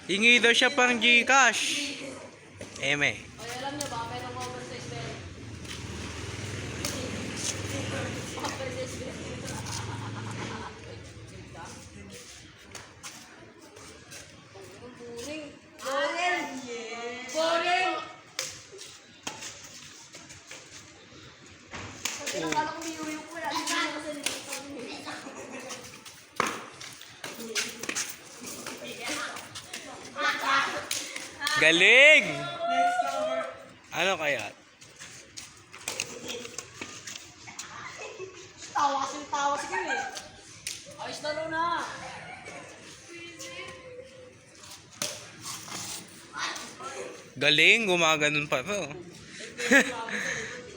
Hingi daw siya pang Gcash. Eme. Ay, alam niyo ba, merong oversize belt. Oversize belt. Boring. Boring. Kasi nakala ko niyuyuk ko lang. Hindi na kasi nito. Galing! Ano kaya? Tawa si Kim eh. Ayos laro na. Galing, gumaganon pa to.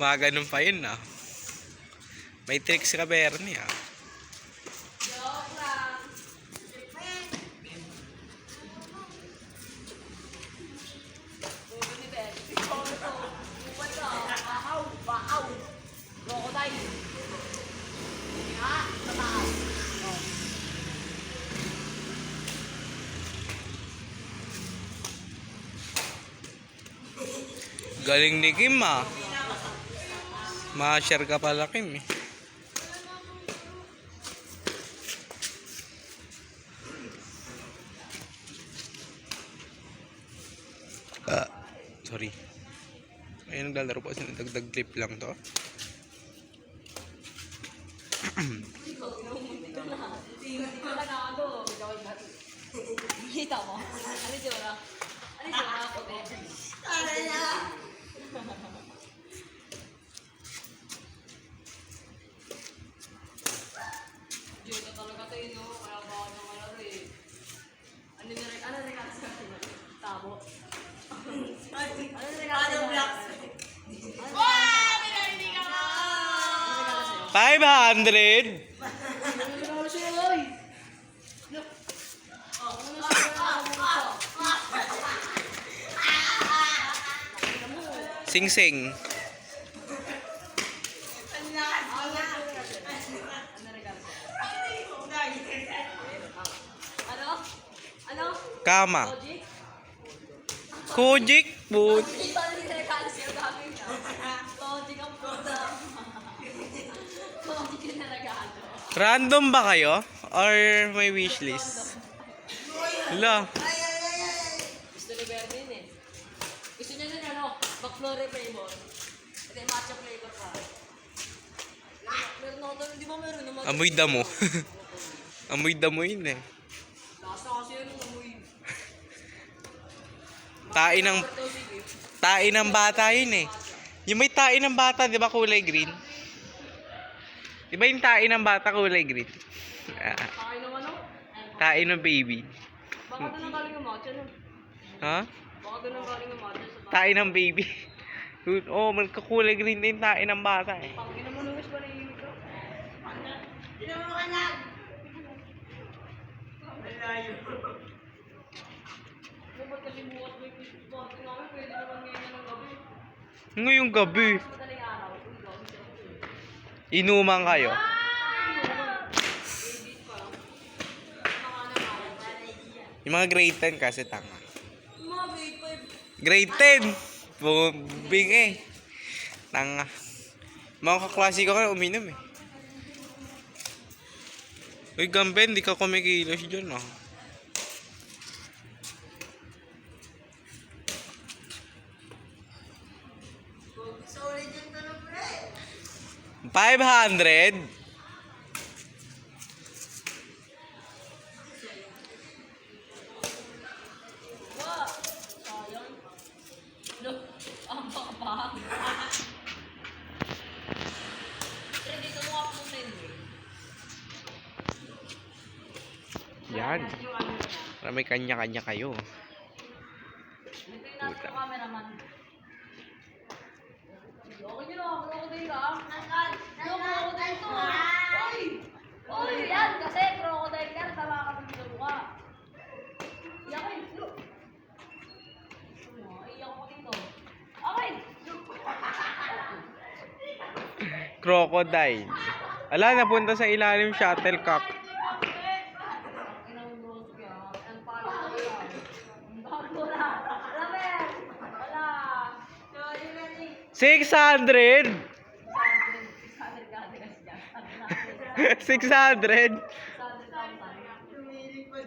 Gumaganon pa yun ah. May tricks ka Bernie ah. Joke lang. Ulo ni Ben. Ikaw na to. Uwan ka. Bakaw. Bakaw. Crocodile. Ha? Sa taas. Oh. Galing ni Kim ah. Ma-share ka pala Kim eh. Sorry. Ayun, naglalaro po. Dagdag clip lang to. Kita mo? Ano yung wala? Ano yung wala ako din? Ano na? Diyo ka talaga tayo, no? Kaya ba ako nang malaro eh. Ano regalo sa akin? Tabo. Ano regalo sa akin? Wow! Hindi ka ba? Ano regalo sa'yo? 500! Ano regalo sa'yo, oy? Look. Oh, ano na Sing sing. Ano? Kama. Logic? Kojik po. Ito ang regalo sa'yo gagawin ka. Logic ang puta. Logic yung regalo. Random ba kayo? Or may wishlist? Hala. Gusto ni Bernin eh. Gusto niya nun ano, McFlurry flavor. Ito yung matcha flavor pa. Meron ako doon, di ba meron naman? Amoy damo. Amoy damo yun eh. Lasa kasi yun, amoy. Tae ng bata yun eh. Yung may tae ng bata, di ba kulay green? Di ba yung tae ng bata kulay green? Kakain naman ako. Tae ng baby. Baka doon ang galing yung matcha no? Ha? Baka doon ang galing yung matcha sa Tae ng baby. Oh, magkakulay green din tae ng bata eh. Pangin naman nung ba nahihimik ko? Ano ba't kasi bukas may Christmas party namin? Pwede naman ngayon ng gabi. Ngayong gabi, Mas madaling araw. Uy, gabi siya. inuman kayo. Yung mga grade 10 kasi tanga. Mga grade 5. Grade 10! Bumbing eh. Tanga. Mga kaklase ko ka uminom eh. Uy, Gamben, di ka kumikilos dyan ah. Solid yung tanong pre. 500? Wa! Sayang. Look, ang baka. Pre, dito mo ako ng tender. Yan. Yung ano niya. Para may kanya-kanya kayo. Ito yung nasa yung cameraman. Okay nyo na, crocodile ka. Yung crocodile to. Oy! Oy! Yan, kasi crocodile ka, tama ka dun sa mukha. Iyak eh. Look. Iyak ko dito. Okay. Crocodile. Ala, napunta sa ilalim shuttlecock. Ang pala ko yan. 600? 600?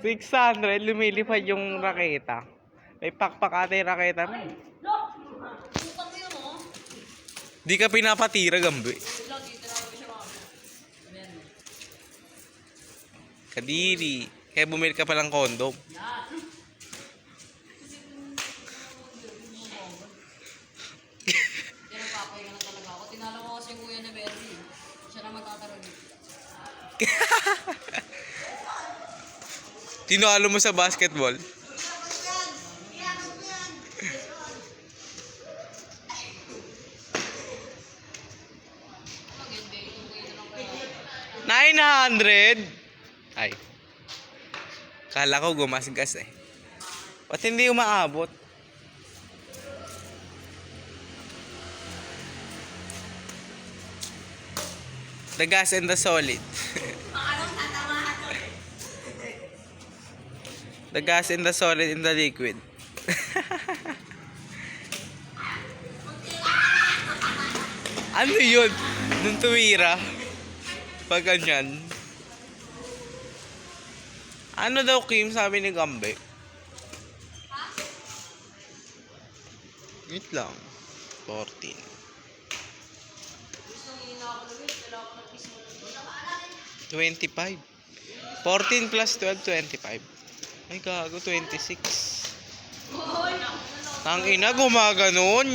600, lumilipad yung raketa. May pakpak ata yung raketa mo. Putak yun, oh. Di ka pinapatira, Gambi. Lang, titirawan ko siya mga. Ayan. Kadiri. Kaya bumili ka palang kondom. Yan. Kaya nagpapahinga na talaga ako. Tinalo ko kasi yung kuya na Berry. Siya na magkakaroon. Tinalo mo sa basketball? Maganda yung kuya na lang kaya. 900? Ay. Kala ko gumasgas eh. Ba't hindi umaabot? The gas and the solid. The gas and the solid and the liquid. Ano yun? Nung tuwira? Pag ganyan. Ano daw, Kim? Sabi ni Gambe. Wait lang. 14. Gusto nang hina ako na wait. Kailangan ko ng kiss mo. 25. 14 plus 12, 25. Ay, gago, 26. Ang ina, gumaganon.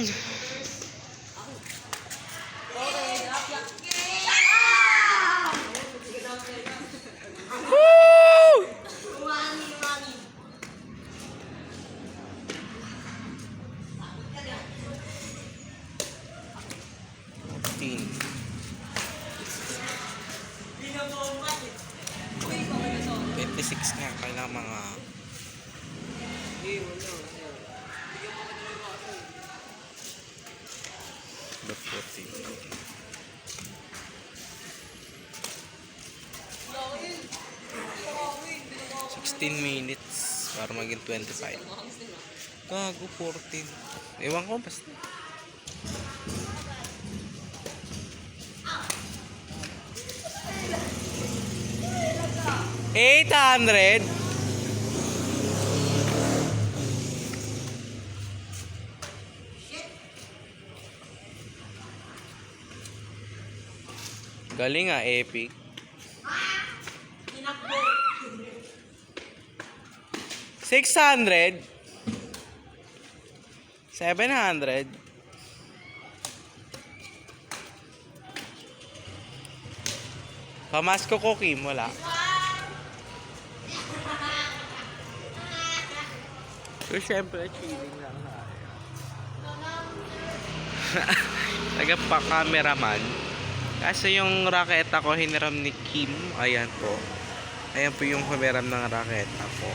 Woo! Pin. 26 nga, kailangan mga... The 14. 16 minutes para maging 25. Gago, 14. Ewan ko, basta. $800. Galing ah, epic. 600. 700. Pamasko ko, Kim, wala. So, syempre, chilling lang tayo. Taga-pa-cameraman. Kasi yung raketa ko, hiniram ni Kim. Ayan po. Ayan po yung humiram ng raketa ko.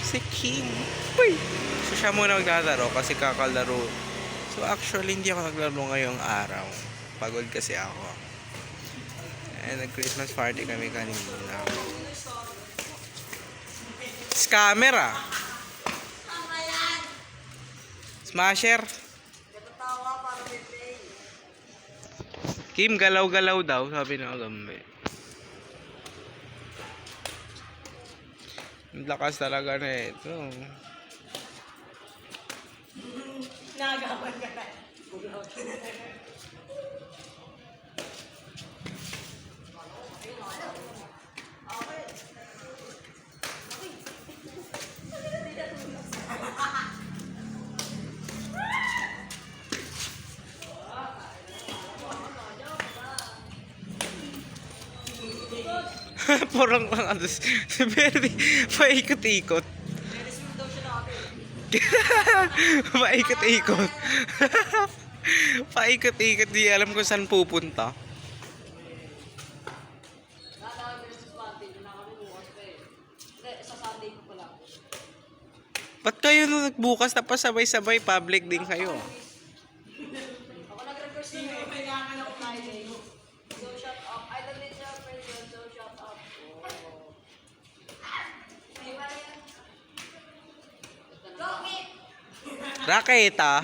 Si Kim. Uy! So, siya muna maglalaro kasi kakalaro. So, actually, hindi ako naglaro ngayong araw. Pagod kasi ako. And nag-Christmas party kami kanina. Scammer ah. Smasher. Kim, galaw-galaw daw, sabi ng Gambe. Ang lakas talaga na ito. Nagawan ka na. Porang lang ano. Si Berry, paikot-ikot. Resume daw siya natin. Paikot-ikot. Paikot-ikot, di alam kung saan pupunta. Lalakad Christmas party. Doon na kami bukas pa eh. Hindi, sa Sunday ko pala. Ba't kayo nung nagbukas tapos sabay-sabay public din kayo? Ako nag-reverse na yun. Kailangan ako Friday. So, shut up. I don't need your person, so shut up. Raketa.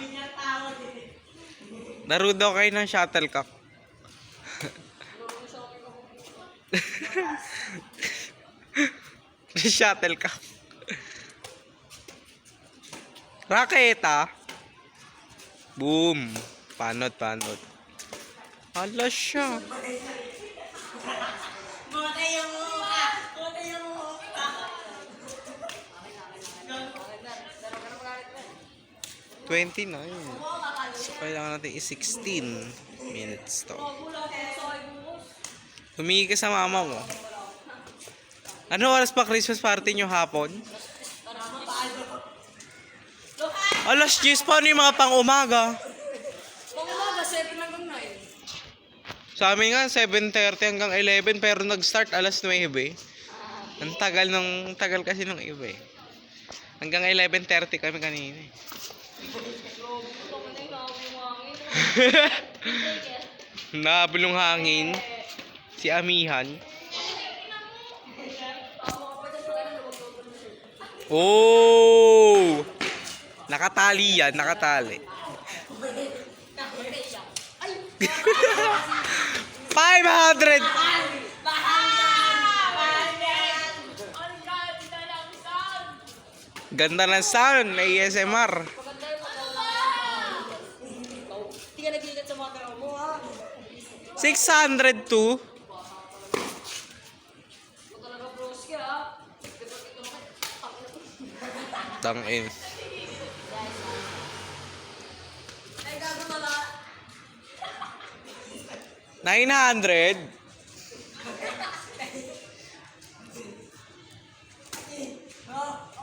Laro daw kayo ng shuttlecock. Shuttlecock. Raketa. Boom. Panot. Hala siya. Buta yung mukha! Buta yung mukha! 29. So, kailangan natin i-16 minutes to. Humingi ka sa mama mo. Ano oras pa Christmas party nyo hapon? Alas 10 pa, ano yung mga pang-umaga? Pang-umaga, 7 hanggang 9. Sa amin nga, 7:30 hanggang 11, pero nag-start alas 9 eh. Ang tagal kasi nung iba eh. Hanggang 11:30 kami kanina eh. Nabulong hangin. Si Amihan. Oh! Nakatali yan, nakatali. 500! Ganda ng sound, may ASMR. Hindi ka nag-iingat sa mga tao mo, ha? 602. Talaga bros ka, ha? Tangin. Ay, gago pala. 900.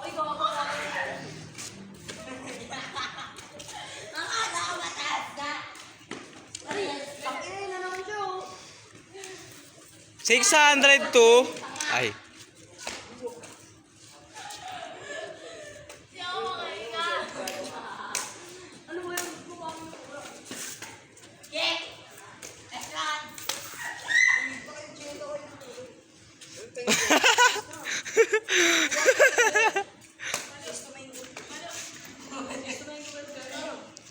Ay, gago pala. Akala ko mataas na! Ay, takin na naman siya, oh. 602. Ay. Ano ba yung gumawa mo? Yeah! Restaurant!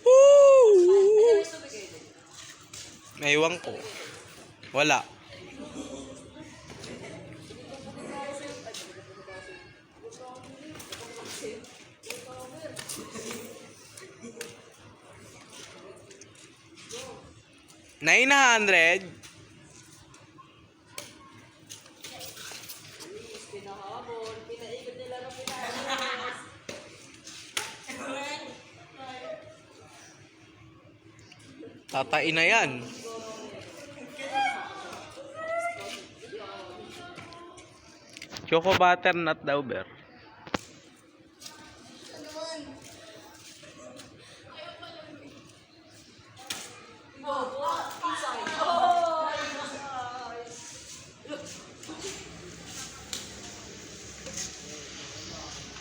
Woo! Naiwan ko. Wala. $900. Pinahabol, pinaikot nila ng Pinahabol. Tatain na yan. Choco butternut daw, Ber.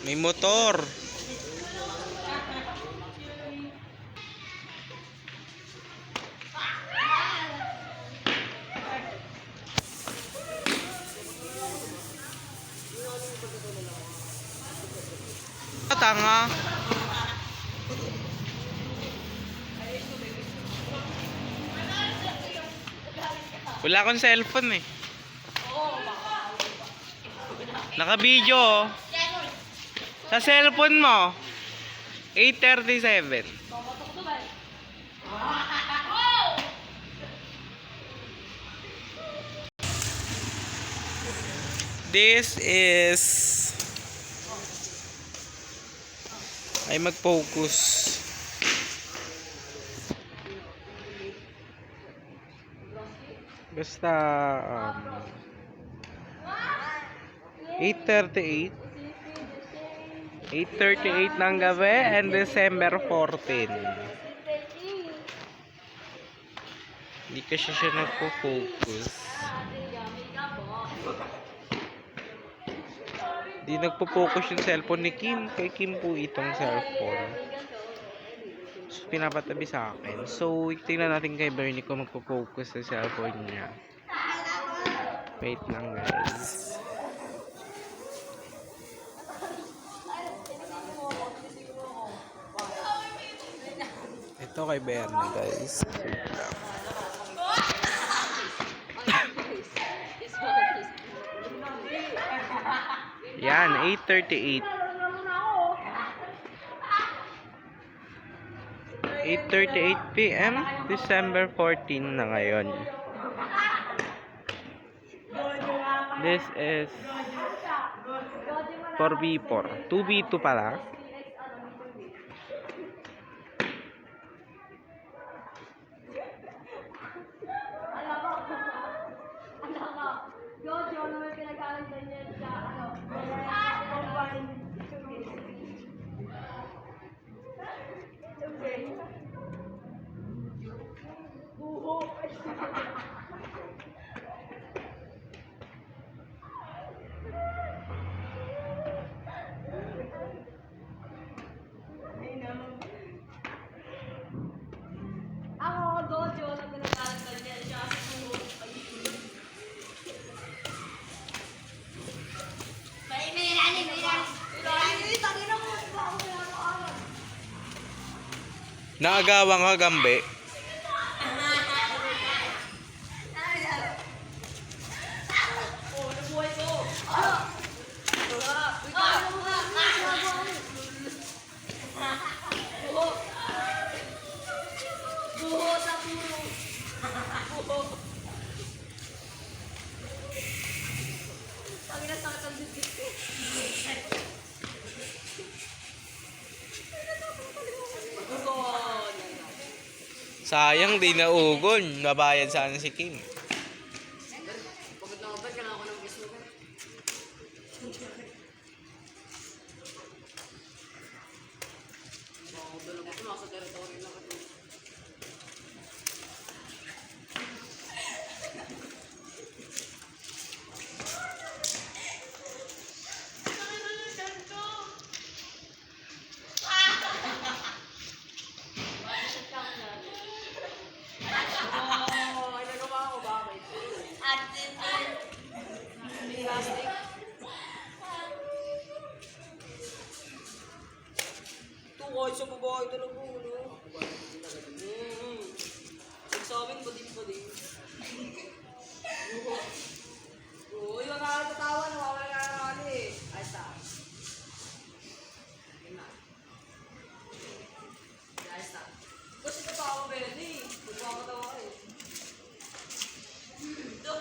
May motor. Tanga. Wala akong cellphone eh. Naka-video oh. Sa cellphone mo. 8:37. This is ay mag-focus. Basta 8:38 8:38 ng gabi and December 14. Hindi kasi siya nagpo-focus. Hindi nagpo-focus yung cellphone ni Kim. Kay Kim po itong cellphone. So, pinapatabi sa akin. So, tingnan natin kay Bernie kung magpo-focus sa cellphone niya. Wait lang guys. Ito Ito kay Bernie, guys. Yan, 8:38. 8:38 p.m. December 14 na ngayon. This is 4v4. 2v2 pala. Jojo, naman pinag-aaral niya sa ako, Jojo, naman pinag-aaral niya sa Naagawang ka, Gambe. Buho sa puro. Buho. Ang nasakit ang bibig ko. Sayang, di naugon. Nabayad sana si Kim. Pagod na ako ba? Kailangan ko ng gusto ko. Dalawa ko nasa territory na ka. Tukoy sa babae talaga, no? Nagsamin, bading-bading. Oo, yung nakakatawa, nawawala ka na ano eh. Ay, stop. Yun na. Ay, stop. Kasi katawa ba yun eh? Magpapatawa ka eh. Ito.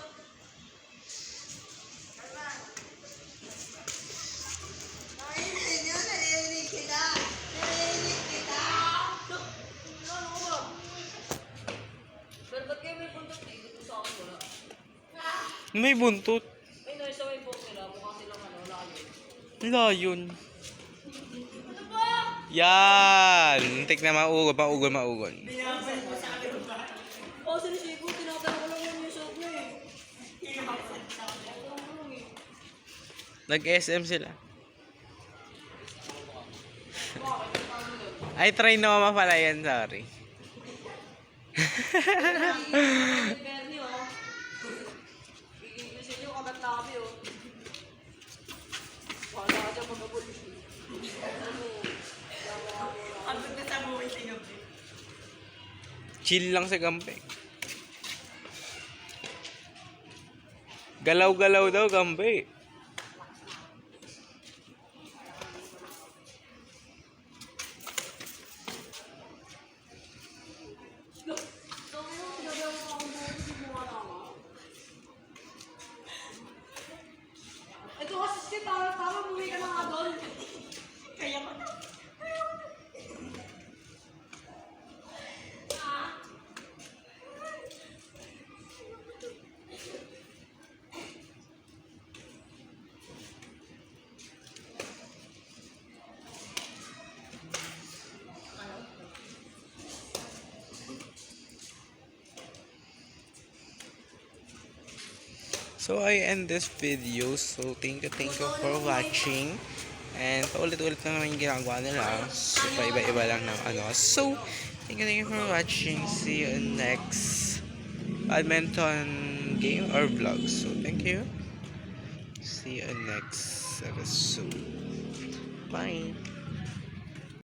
Pero ba't kayo may puntot eh? Dito sa akin wala. May buntot. Ay, nasa may post nila. Mukha silang ano, layo. Layon. Ano ba? Yan! Tik na maugon, maugon. Oh, sinisipo. Tinatanong ko lang yun yung shot niya eh. Nag-SM sila. Ay, try na mapala yan, sorry. Bernie, oh. Gigigisin yung kagat nabi, oh. Wala ka dyan mag-abolish. Chill lang sa Gambe. Galaw-galaw daw, Gambe. Ito kasi si tama, bumili ka na nga doon. Kaya ko na. So I end this video. So thank you for watching. And paulit-ulit na naman yung ginagawa nila. So paiba-iba lang ng ano. So thank you for watching. See you in next badminton game or vlog. So thank you. See you in next episode. Bye.